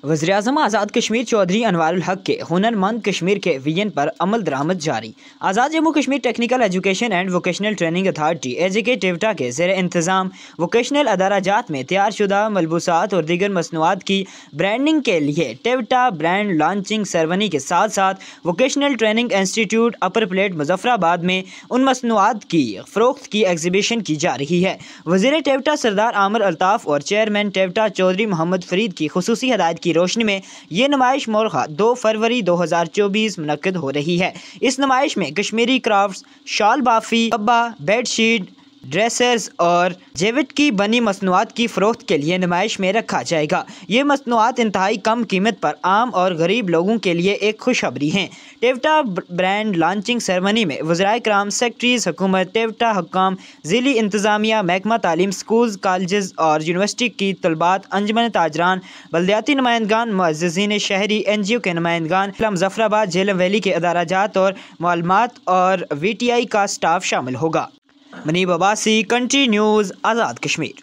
वज़ीर-ए-आज़म आज़ाद कश्मीर चौधरी अनवारुल हक के हुनरमंद कश्मीर के विजन पर अमल दरामद जारी। Azad Jammu Kashmir technical education and vocational training authority AJK TEVTA के ज़ेर इंतज़ाम वोकेशनल अदाराजात में तैयार शुदा मलबूसात और दीगर मसनूआत की ब्रांडिंग के लिए टिवटा ब्रांड लॉन्चिंग सेरेमनी के साथ साथ वोकेशनल ट्रेनिंग इंस्टीट्यूट अपर प्लेट मुजफ्फराबाद में उन मसनूआत की फ़रोख्त की एग्जीबिशन की जा रही है। वज़ीर टिवटा सरदार आमिर अल्ताफ़ और चेयरमैन टिवटा चौधरी मोहम्मद फरीद की खुसूसी हदायत की रोशनी में ये नुमाइश मोरखा 2 फरवरी 2024 मुनक्किद हो रही है। इस नुमाइश में कश्मीरी क्राफ्ट्स, शाल बाफी, कब्बा, बेडशीट, ड्रेसर्स और जेविट की बनी मसनूआत की फ़रोख्त के लिए नुमाइश में रखा जाएगा। ये मसनूआत इंतहाई कम कीमत पर आम और गरीब लोगों के लिए एक खुशखबरी हैं। टिवटा ब्रांड लॉन्चिंग सेरेमनी में वज़राए कराम, सेक्रेटरीज़ हुकूमत, टिवटा हुक्काम, ज़िली इंतज़ामिया, महकमा तालीम, स्कूल्स, कॉलेजेस और यूनिवर्सिटी की तलबात, अंजुमन ताजरान, बल्दियाती नुमाइंदगान, मुअज़्ज़िज़ीन शहरी, NGO के नुमाइंदगान, मुजफ्फराबाद, झेलम वैली के अदाराजात और मालूमात और VTI का स्टाफ शामिल होगा। Munib Abbasi, country news, Azad Kashmir.